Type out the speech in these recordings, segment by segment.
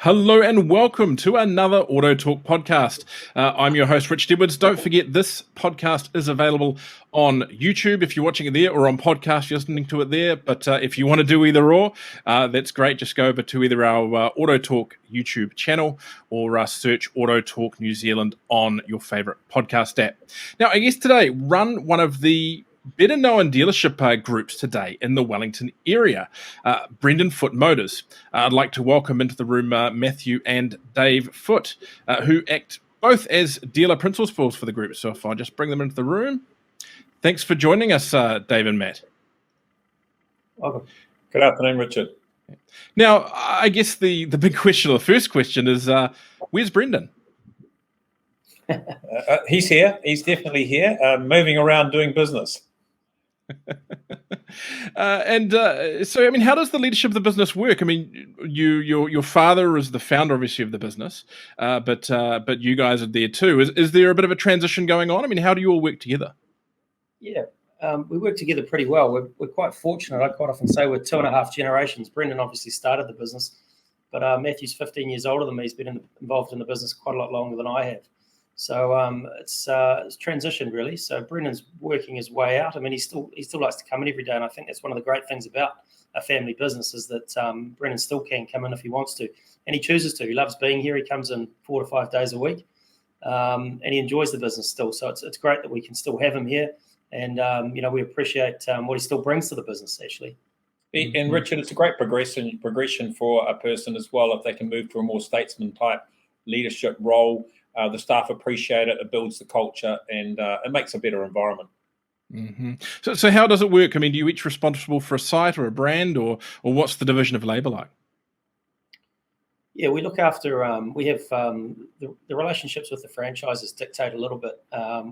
Hello and welcome to another AutoTalk podcast. I'm your host, Richard Edwards. Don't forget, this podcast is available on YouTube if you're watching it there, or on podcast, you're listening to it there. But if you want to do either or, that's great. Just go over to either our AutoTalk YouTube channel or search AutoTalk New Zealand on your favorite podcast app. Now, I guess today, run one of the better known dealership groups today in the Wellington area, Brendan Foot Motors. I'd like to welcome into the room Matthew and Dave Foot, who act both as dealer principals for the group. So if I just bring them into the room. Thanks for joining us, Dave and Matt. Welcome. Good afternoon, Richard. Now, I guess the big question, or the first question is, where's Brendan? He's here. He's definitely here, moving around doing business. So, I mean, how does the leadership of the business work? I mean, your father is the founder, obviously, of the business, but you guys are there too. Is there a bit of a transition going on? I mean, how do you all work together? Yeah, we work together pretty well. We're quite fortunate. I quite often say we're 2.5 generations. Brendan obviously started the business, but Matthew's 15 years older than me. He's been involved in the business quite a lot longer than I have. So it's transitioned really. So Brendan's working his way out. I mean, he still likes to come in every day, and I think that's one of the great things about a family business is that Brendan still can come in if he wants to, and he chooses to. He loves being here. He comes in 4 to 5 days a week, and he enjoys the business still. So it's great that we can still have him here, and we appreciate what he still brings to the business actually. And Richard, it's a great progression for a person as well if they can move to a more statesman type leadership role. The staff appreciate it. It builds the culture, and it makes a better environment. Mm-hmm. So how does it work? I mean, do you each responsible for a site or a brand, or what's the division of labour like? Yeah, we look after. We have the relationships with the franchises dictate a little bit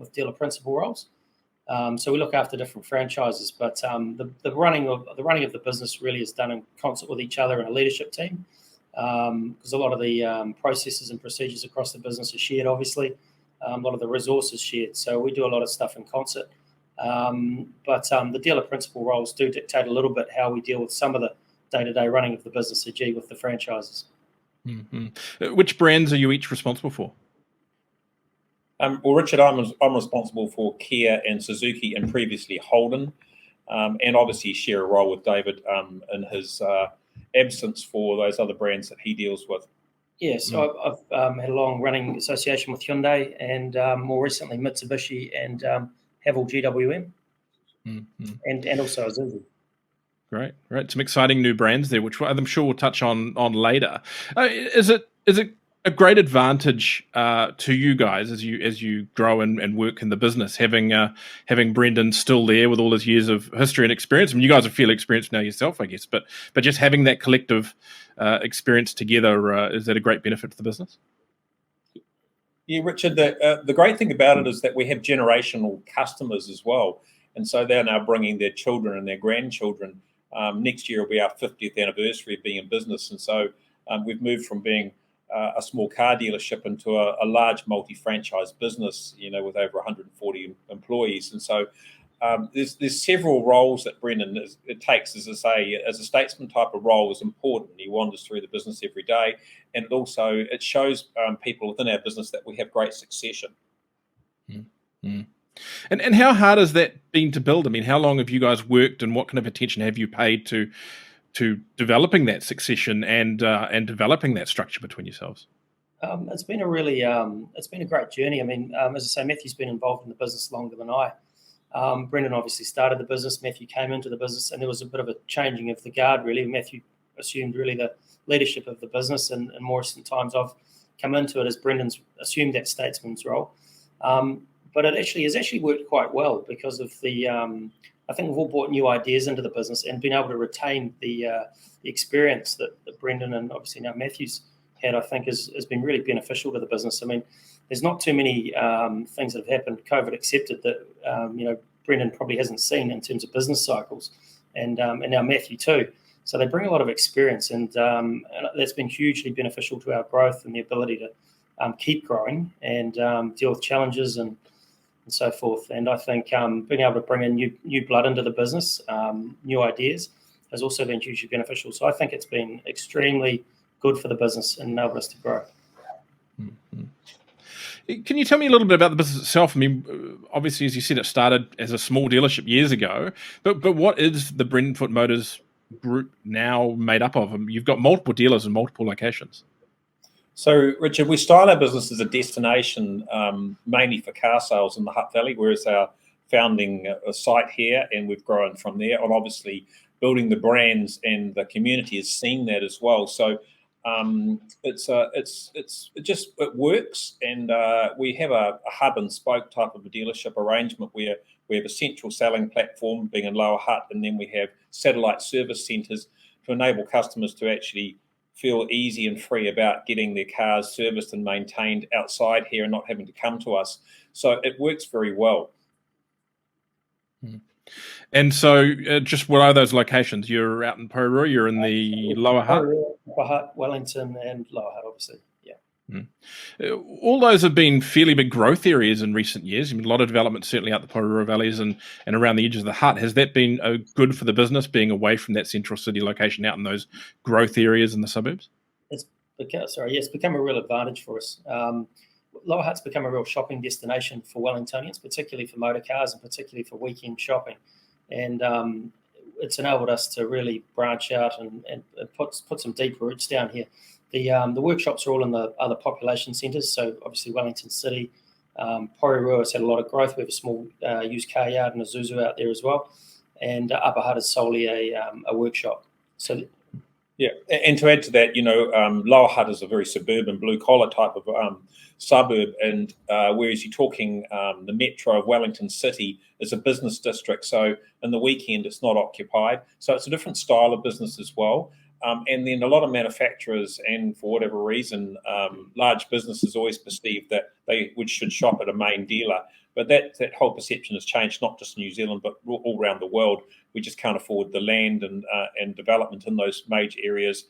with dealer principal roles. So we look after different franchises, but the running of the business really is done in concert with each other and a leadership team. Because a lot of the processes and procedures across the business are shared, obviously. A lot of the resources shared. So we do a lot of stuff in concert. But the dealer principal roles do dictate a little bit how we deal with some of the day-to-day running of the business, e.g. with the franchises. Mm-hmm. Which brands are you each responsible for? Well, Richard, I'm responsible for Kia and Suzuki and previously Holden. And obviously share a role with David in his absence for those other brands that he deals with. Yeah, so I've had a long running association with Hyundai and more recently Mitsubishi and Haval GWM and also Isuzu. Great. Some exciting new brands there, which I'm sure we'll touch on later. Is it a great advantage to you guys as you grow and work in the business, having Brendan still there with all his years of history and experience? I mean, you guys are fairly experienced now yourself, I guess, but just having that collective experience together, is that a great benefit to the business? Yeah, Richard, the great thing about it is that we have generational customers as well. And so they're now bringing their children and their grandchildren. Next year will be our 50th anniversary of being in business. And so we've moved from being a small car dealership into a large multi-franchise business, with over 140 employees. And so there's several roles that Brendan takes, as I say, as a statesman type of role is important. He wanders through the business every day, and it shows people within our business that we have great succession. Mm-hmm. And how hard has that been to build? I mean, how long have you guys worked, and what kind of attention have you paid to developing that succession and developing that structure between yourselves? It's been a great journey. I mean, as I say, Matthew's been involved in the business longer than I. Brendan obviously started the business. Matthew came into the business, and there was a bit of a changing of the guard, really. Matthew assumed really the leadership of the business, and in more recent times I've come into it as Brendan's assumed that statesman's role. But it has worked quite well because of the I think we've all brought new ideas into the business and been able to retain the experience that Brendan and obviously now Matthew's had. I think has been really beneficial to the business. I mean, there's not too many things that have happened, COVID accepted, that Brendan probably hasn't seen in terms of business cycles, and now Matthew too. So they bring a lot of experience, and that's been hugely beneficial to our growth and the ability to keep growing and deal with challenges and so forth. And I think being able to bring in new blood into the business, new ideas, has also been hugely beneficial. So I think it's been extremely good for the business and enabled us to grow. Can you tell me a little bit about the business itself? I mean, obviously, as you said, it started as a small dealership years ago, but what is the Brendan Foot Motors group now made up of? You've got multiple dealers and multiple locations. So, Richard, we style our business as a destination mainly for car sales in the Hutt Valley, whereas our founding site here, and we've grown from there. And obviously, building the brands and the community has seen that as well. So, it works, and we have a hub and spoke type of a dealership arrangement where we have a central selling platform being in Lower Hutt, and then we have satellite service centres to enable customers to actually feel easy and free about getting their cars serviced and maintained outside here and not having to come to us. So it works very well. And so just what are those locations? You're out in Porirua, you're in the Lower Hutt? Hutt, Wellington and Lower Hutt, obviously. All those have been fairly big growth areas in recent years. I mean, a lot of development certainly out the Porirua valleys and around the edges of the Hutt. Has that been good for the business, being away from that central city location out in those growth areas in the suburbs? It's become a real advantage for us. Lower Hutt's become a real shopping destination for Wellingtonians, particularly for motor cars and particularly for weekend shopping. And it's enabled us to really branch out and put some deep roots down here. The workshops are all in the other population centres, so obviously Wellington City, Porirua has had a lot of growth. We have a small used car yard and a Zuzu out there as well, and Upper Hutt is solely a workshop. So, yeah, and to add to that, Lower Hutt is a very suburban, blue collar type of suburb, and whereas you're talking the metro of Wellington City is a business district, so in the weekend it's not occupied, so it's a different style of business as well. And then a lot of manufacturers, and for whatever reason, large businesses always perceive that they should shop at a main dealer. But that whole perception has changed, not just in New Zealand, but all around the world. We just can't afford the land and development in those major areas,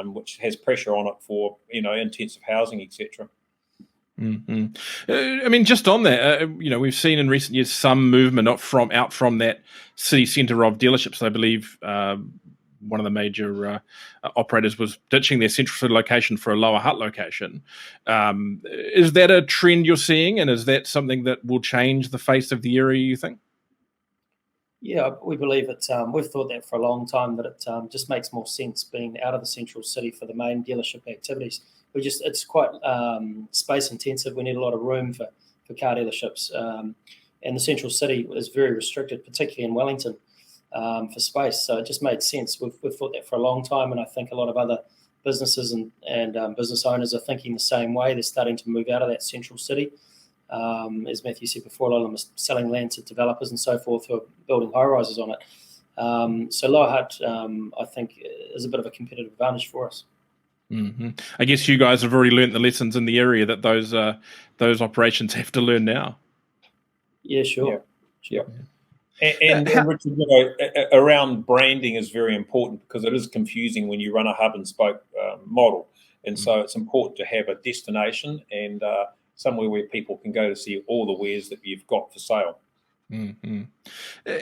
which has pressure on it for intensive housing, etc. Mm-hmm. I mean, just on that, we've seen in recent years some movement out from that city centre of dealerships. I believe one of the major operators was ditching their central city location for a Lower Hutt location. Is that a trend you're seeing, and is that something that will change the face of the area, you think? Yeah, we believe it. We've thought that for a long time, that it just makes more sense being out of the central city for the main dealership activities. It's quite space intensive. We need a lot of room for car dealerships, and the central city is very restricted, particularly in Wellington, for space. So it just made sense. We've thought that for a long time, and I think a lot of other businesses and business owners are thinking the same way. They're starting to move out of that central city. As Matthew said before, a lot of them are selling land to developers and so forth who are building high-rises on it. So Lower Hutt, I think, is a bit of a competitive advantage for us. Mm-hmm. I guess you guys have already learnt the lessons in the area that those operations have to learn now. Yeah, sure. Yeah. And Richard, around branding is very important because it is confusing when you run a hub and spoke model. And so it's important to have a destination and somewhere where people can go to see all the wares that you've got for sale. Mm-hmm.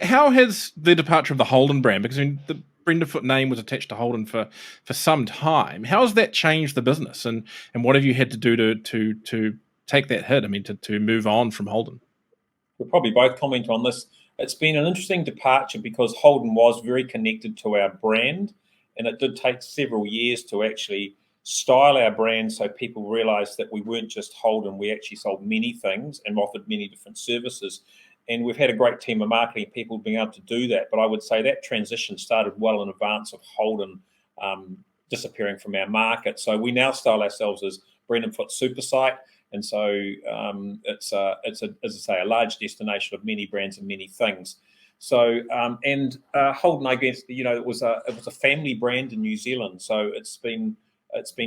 How has the departure of the Holden brand, because the Brendan Foot name was attached to Holden for some time, how has that changed the business, and what have you had to do to take that hit? I mean, to move on from Holden? We'll probably both comment on this. It's been an interesting departure because Holden was very connected to our brand, and it did take several years to actually style our brand so people realised that we weren't just Holden, we actually sold many things and offered many different services. And we've had a great team of marketing people being able to do that. But I would say that transition started well in advance of Holden disappearing from our market. So we now style ourselves as Brendan Foot Supersite. And so it's as I say, a large destination of many brands and many things. So Holden, I guess, it was a family brand in New Zealand. So it's been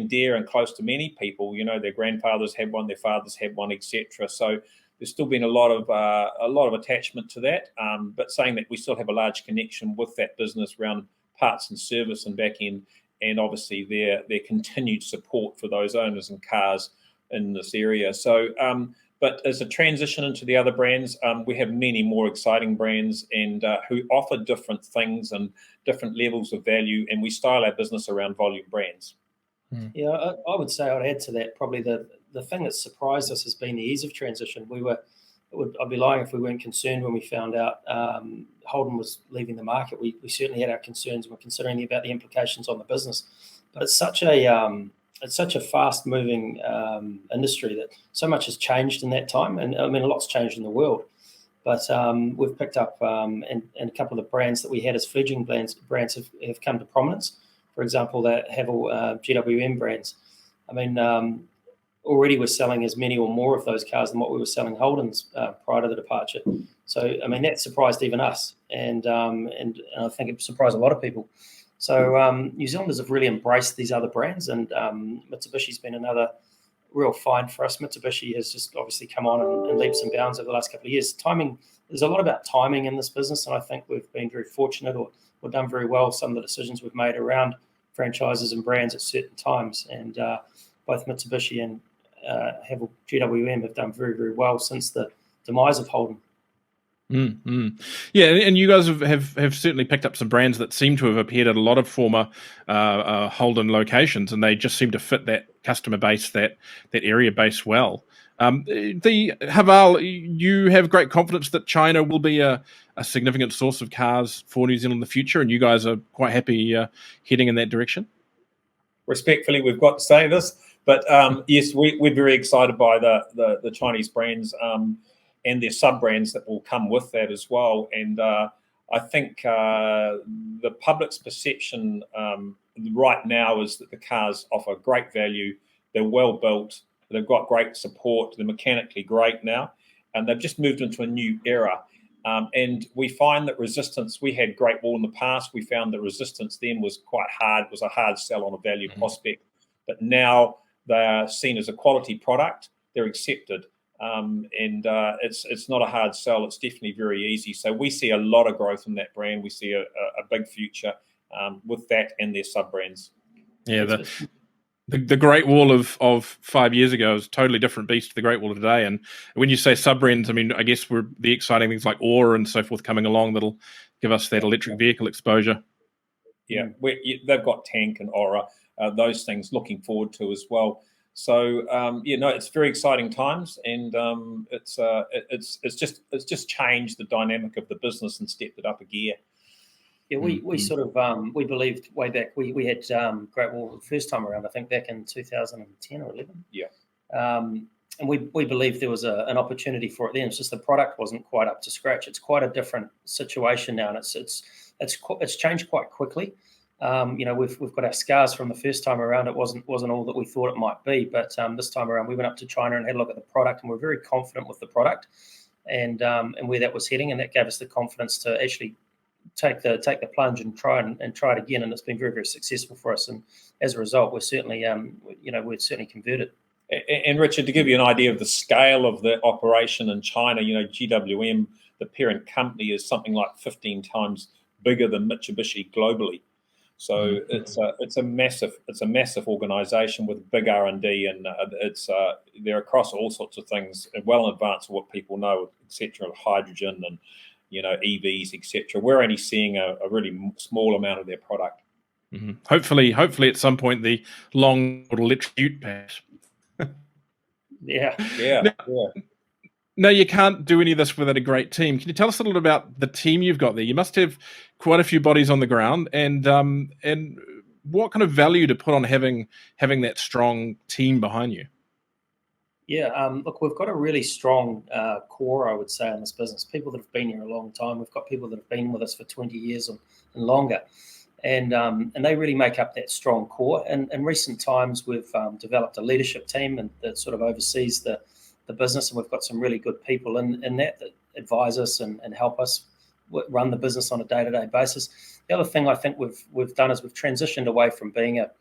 dear and close to many people. Their grandfathers had one, their fathers had one, etc. So there's still been a lot of attachment to that. But saying that, we still have a large connection with that business around parts and service and back end, and obviously their continued support for those owners and cars in this area. So, but as a transition into the other brands, we have many more exciting brands and who offer different things and different levels of value, and we style our business around volume brands. Yeah, I would say I'd add to that probably the thing that surprised us has been the ease of transition. I'd be lying if we weren't concerned when we found out Holden was leaving the market. We certainly had our concerns and were considering about the implications on the business. But it's such a fast moving industry that so much has changed in that time, and I mean a lot's changed in the world. But we've picked up and a couple of the brands that we had as fledgling brands have come to prominence. For example, the Havel GWM brands. I mean, already we're selling as many or more of those cars than what we were selling Holdens prior to the departure. So, I mean, that surprised even us, and I think it surprised a lot of people. So, New Zealanders have really embraced these other brands, and Mitsubishi's been another real find for us. Mitsubishi has just obviously come on and leaps and bounds over the last couple of years. Timing, there's a lot about timing in this business, and I think we've been very fortunate or done very well some of the decisions we've made around franchises and brands at certain times. And both Mitsubishi and Havel GWM have done very, very well since the demise of Holden. Yeah, and you guys have certainly picked up some brands that seem to have appeared at a lot of former Holden locations, and they just seem to fit that customer base, that area base well. The Haval, you have great confidence that China will be a significant source of cars for New Zealand in the future, and you guys are quite happy heading in that direction? Respectfully, we've got to say this, but yes, we're very excited by the Chinese brands and their sub-brands that will come with that as well. And I think the public's perception right now is that the cars offer great value, they're well built, they've got great support, they're mechanically great now, and they've just moved into a new era. And we find that resistance, we had Great Wall in the past, we found the resistance then was quite hard, was a hard sell on a value prospect. But now they're seen as a quality product, they're accepted. And it's not a hard sell, it's definitely very easy. So we see a lot of growth in that brand. We see a big future with that and their sub-brands. Yeah, the Great Wall of 5 years ago is a totally different beast to the Great Wall of today. And when you say sub-brands, I mean, I guess we're the exciting things like Aura and so forth coming along that'll give us that electric vehicle exposure. Yeah, they've got Tank and Aura, those things looking forward to as well. So it's very exciting times, and it's just changed the dynamic of the business and stepped it up a gear. Yeah, we sort of we believed way back we had Great Wall the first time around, I think back in 2010 or 11. Yeah. And we believed there was an opportunity for it then. It's just the product wasn't quite up to scratch. It's quite a different situation now, and it's changed quite quickly. We've got our scars from the first time around. It wasn't all that we thought it might be, but this time around we went up to China and had a look at the product, and we're very confident with the product and where that was heading, and that gave us the confidence to actually take the plunge and try it again, and it's been very, very successful for us. And as a result, we're certainly converted. And Richard, to give you an idea of the scale of the operation in China, GWM, the parent company, is something like 15 times bigger than Mitsubishi globally. So it's a massive organisation with big R&D, and they're across all sorts of things, well in advance of what people know, etc. Hydrogen and EVs, etc. We're only seeing a really small amount of their product. Mm-hmm. Hopefully, at some point, the long electric ute pass. Yeah. No, you can't do any of this without a great team. Can you tell us a little about the team you've got there? You must have quite a few bodies on the ground, and what kind of value to put on having that strong team behind you? Yeah, look, we've got a really strong core, I would say, in this business. People that have been here a long time. We've got people that have been with us for 20 years and longer, and they really make up that strong core. And in recent times, we've developed a leadership team that sort of oversees the business, and we've got some really good people in that advise us and help us run the business on a day-to-day basis. The other thing I think we've done is we've transitioned away from being a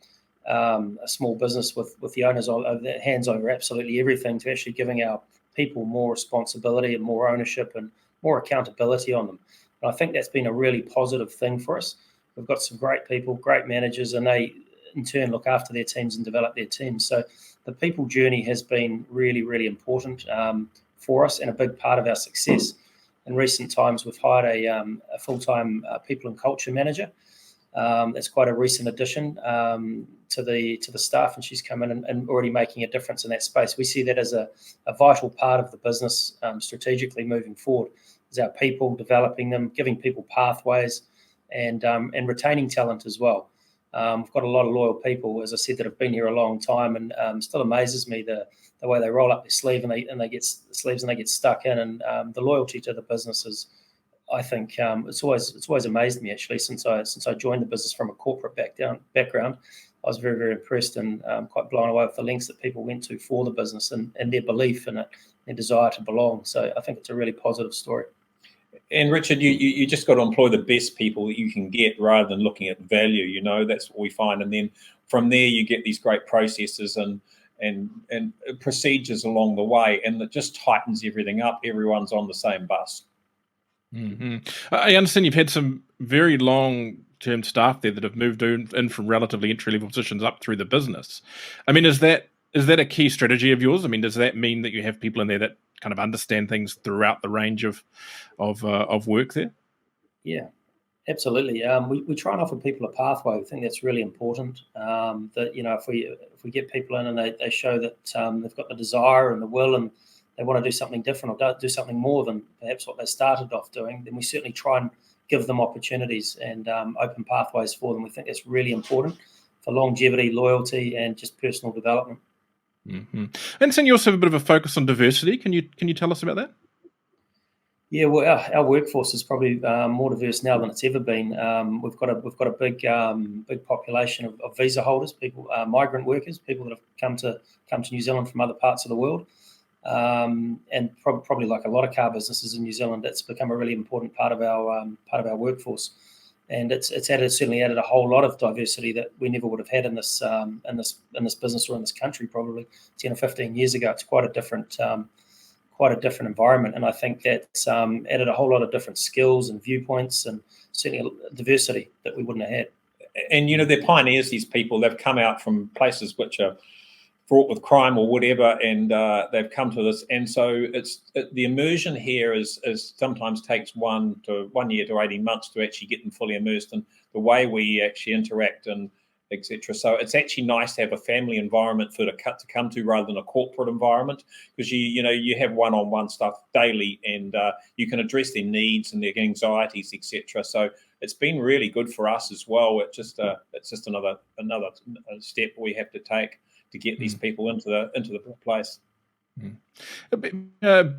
small business with the owners their hands over absolutely everything to actually giving our people more responsibility and more ownership and more accountability on them. And I think that's been a really positive thing for us. We've got some great people, great managers, and they in turn look after their teams and develop their teams. So the people journey has been really, really important for us and a big part of our success. In recent times, we've hired a full-time people and culture manager. That's quite a recent addition to the staff, and she's come in and already making a difference in that space. We see that as a vital part of the business strategically moving forward. Is our people, developing them, giving people pathways, and retaining talent as well. We've got a lot of loyal people, as I said, that have been here a long time, and still amazes me the way they roll up their sleeve and they get stuck in, and the loyalty to the business is, I think, it's always amazed me actually since I joined the business from a corporate background. I was very, very impressed and quite blown away with the lengths that people went to for the business and their belief in it, their desire to belong. So I think it's a really positive story. And Richard, you just got to employ the best people that you can get rather than looking at value. That's what we find, and then from there you get these great processes and procedures along the way, and it just tightens everything up. Everyone's on the same bus. Mm-hmm. I understand you've had some very long-term staff there that have moved in from relatively entry-level positions up through the business. I mean, is that a key strategy of yours? I mean, does that mean that you have people in there that kind of understand things throughout the range of work there? Yeah, absolutely. We try and offer people a pathway. We think that's really important. That if we get people in and they show that they've got the desire and the will and they want to do something different or do something more than perhaps what they started off doing, then we certainly try and give them opportunities and open pathways for them. We think that's really important for longevity, loyalty, and just personal development. Mm-hmm. And so you also have a bit of a focus on diversity. Can you tell us about that? Yeah, well, our workforce is probably more diverse now than it's ever been. We've got a big population of visa holders, people, migrant workers, people that have come to New Zealand from other parts of the world. And probably like a lot of car businesses in New Zealand, that's become a really important part of our workforce, and it's certainly added a whole lot of diversity that we never would have had in this business or in this country probably 10 or 15 years ago. It's quite a different environment, and I think that's added a whole lot of different skills and viewpoints, and certainly diversity that we wouldn't have had. And they're pioneers. These people, they've come out from places which are fraught with crime or whatever, and they've come to this, and so the immersion here is sometimes takes 1 year to 18 months to actually get them fully immersed in the way we actually interact and etc. So it's actually nice to have a family environment to come to rather than a corporate environment, because you have one-on-one stuff daily, and you can address their needs and their anxieties, etc. So it's been really good for us as well. It's just another step we have to take to get these people into the place.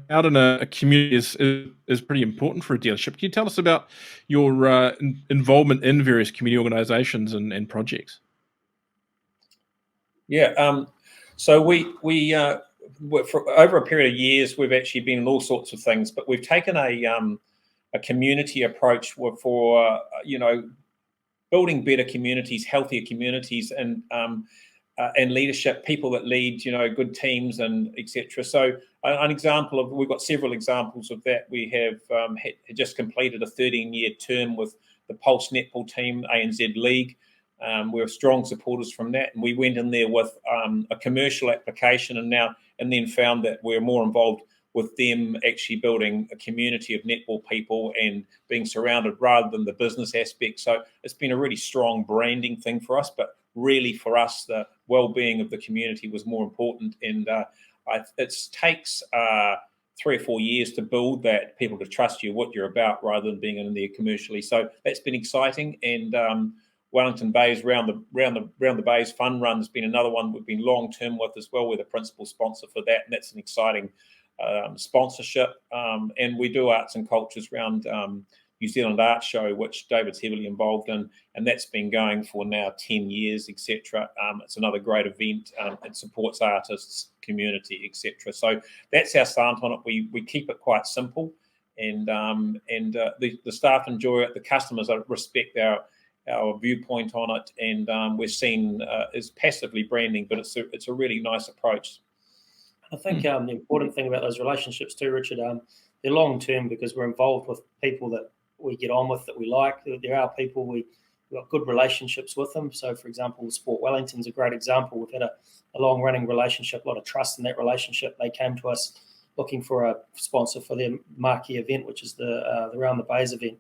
Out in a community is pretty important for a dealership. Can you tell us about your involvement in various community organisations and projects? Yeah, so we for over a period of years we've actually been in all sorts of things, but we've taken a community approach for building better communities, healthier communities, and leadership, people that lead, good teams and etc. So an example of, we've got several examples of that. We have had just completed a 13-year term with the Pulse Netball team, ANZ League. We're strong supporters from that, and we went in there with a commercial application, and then found that we're more involved with them actually building a community of netball people and being surrounded rather than the business aspect. So it's been a really strong branding thing for us, but really for us, the well-being of the community was more important. And it takes 3 or 4 years to build that, people to trust you, what you're about, rather than being in there commercially. So that's been exciting. And Wellington Bays round the Bays Fun Run has been another one we've been long-term with as well. We're the principal sponsor for that, and that's an exciting sponsorship. And we do arts and cultures around New Zealand Art Show, which David's heavily involved in, and that's been going for now 10 years, etc. It's another great event. It supports artists, community, etc. So that's our stance on it. We keep it quite simple, and the staff enjoy it. The customers respect our viewpoint on it, and we're seen as passively branding, but it's a really nice approach. I think the important thing about those relationships too, Richard, they're long term, because we're involved with people that we get on with, that we like. There are people we've got good relationships with them. So, for example, Sport Wellington's a great example. We've had a long running relationship, a lot of trust in that relationship. They came to us looking for a sponsor for their marquee event, which is the Round the Bays event.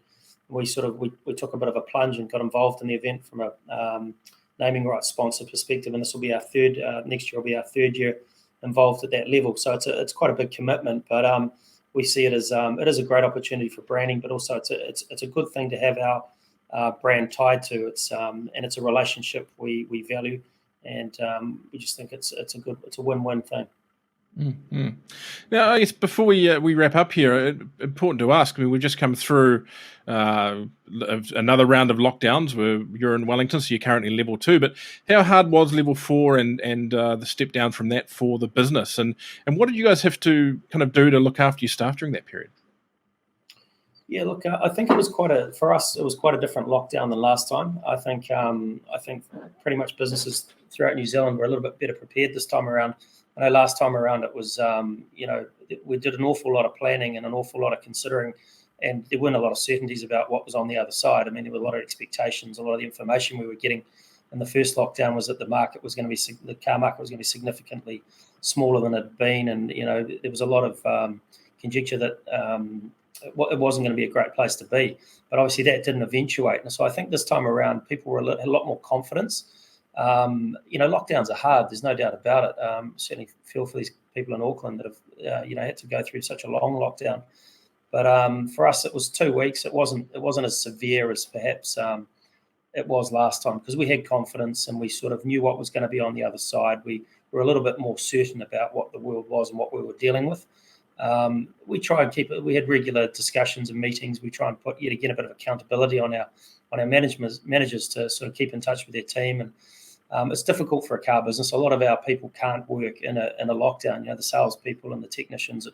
We took a bit of a plunge and got involved in the event from a naming rights sponsor perspective, and this will be our third. Next year will be our third year involved at that level. So it's quite a big commitment, but we see it as it is a great opportunity for branding, but also it's a good thing to have our brand tied to. And it's a relationship we value, and we just think it's a win-win thing. Mm-hmm. Now, I guess before we wrap up here, important to ask. I mean, we've just come through another round of lockdowns. Where you're in Wellington, so you're currently level 2. But how hard was level 4 and the step down from that for the business? And what did you guys have to kind of do to look after your staff during that period? Yeah, look, I think it was quite a different lockdown than last time. I think pretty much businesses throughout New Zealand were a little bit better prepared this time around. I know last time around it was, we did an awful lot of planning and an awful lot of considering, and there weren't a lot of certainties about what was on the other side. I mean, there were a lot of expectations. A lot of the information we were getting in the first lockdown was that the car market was going to be significantly smaller than it had been, and there was a lot of conjecture that it wasn't going to be a great place to be. But obviously that didn't eventuate, and so I think this time around people were a lot more confidence. Lockdowns are hard. There's no doubt about it. Certainly feel for these people in Auckland that have, had to go through such a long lockdown. But for us, it was 2 weeks. It wasn't as severe as perhaps it was last time, because we had confidence and we sort of knew what was going to be on the other side. We were a little bit more certain about what the world was and what we were dealing with. We try and keep it. We had regular discussions and meetings. We try and put yet again a bit of accountability on our managers to sort of keep in touch with their team. And it's difficult for a car business. A lot of our people can't work in a lockdown. The salespeople and the technicians.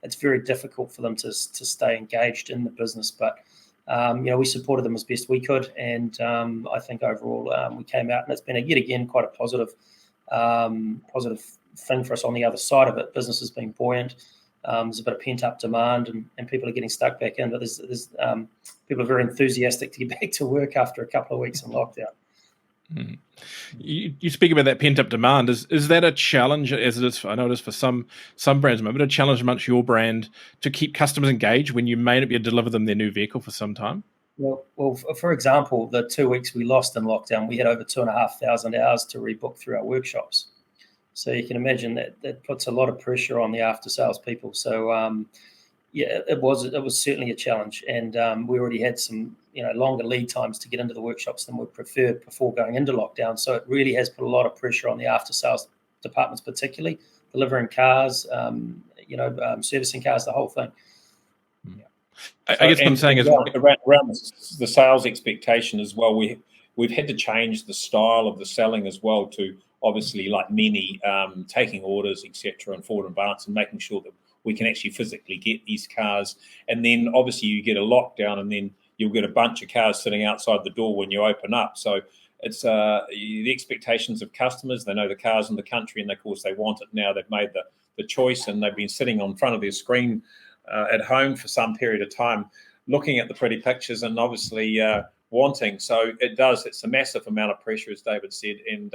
It's very difficult for them to stay engaged in the business. But we supported them as best we could, and I think overall we came out, and it's been yet again quite a positive thing for us on the other side of it. Business has been buoyant. There's a bit of pent-up demand, and people are getting stuck back in. But there's people are very enthusiastic to get back to work after a couple of weeks in lockdown. Mm. You speak about that pent-up demand. Is that a challenge, as it is? I know it is for some brands, but a challenge amongst your brand to keep customers engaged when you may not be able to deliver them their new vehicle for some time? Well, for example, the 2 weeks we lost in lockdown, we had over 2,500 hours to rebook through our workshops. So you can imagine that puts a lot of pressure on the after-sales people. So it was certainly a challenge, and we already had some longer lead times to get into the workshops than we preferred before going into lockdown. So it really has put a lot of pressure on the after-sales departments, particularly delivering cars, servicing cars, the whole thing. Yeah. I guess what I'm saying is around the sales expectation as well. We've had to change the style of the selling as well to obviously like many taking orders, etc., and forward advance, and making sure that we can actually physically get these cars. And then obviously you get a lockdown, and then you'll get a bunch of cars sitting outside the door when you open up. So it's the expectations of customers. They know the cars in the country, and of course they want it now. They've made the choice, and they've been sitting on front of their screen at home for some period of time, looking at the pretty pictures and obviously wanting. So it's a massive amount of pressure, as David said. And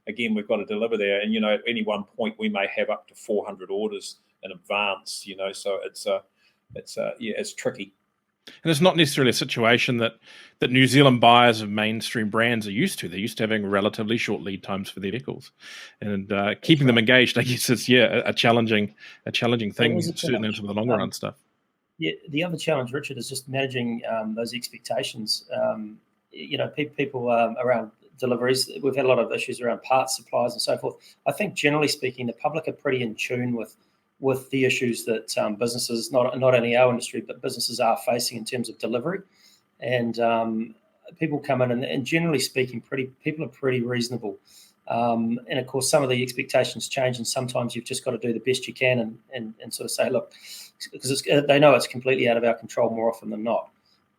again, we've got to deliver there. And, at any one point we may have up to 400 orders in advance, so it's tricky. And it's not necessarily a situation that New Zealand buyers of mainstream brands are used to. They're used to having relatively short lead times for their vehicles, and keeping them engaged, I guess, is a challenging thing, certainly into the longer run stuff. Yeah, the other challenge, Richard, is just managing those expectations. People around deliveries. We've had a lot of issues around parts supplies and so forth. I think generally speaking, the public are pretty in tune with the issues that businesses, not only our industry, but businesses are facing in terms of delivery. And people come in, and generally speaking, people are pretty reasonable. And of course, some of the expectations change, and sometimes you've just got to do the best you can and sort of say, look, because they know it's completely out of our control more often than not.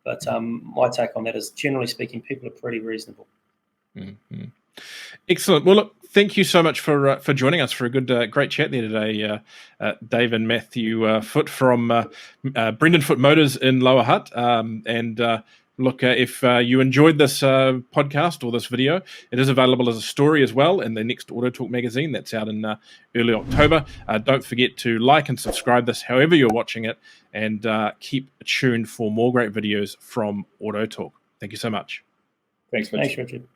But my take on that is, generally speaking, people are pretty reasonable. Mm-hmm. Excellent. Well, look, thank you so much for joining us for a great chat there today, Dave and Matthew Hutt from Brendan Foot Motors in Lower Hutt, and look, if you enjoyed this podcast or this video, it is available as a story as well in the next AutoTalk magazine that's out in early October. Don't forget to like and subscribe this however you're watching it, and keep tuned for more great videos from AutoTalk. Thank you so much. Thanks, Richard.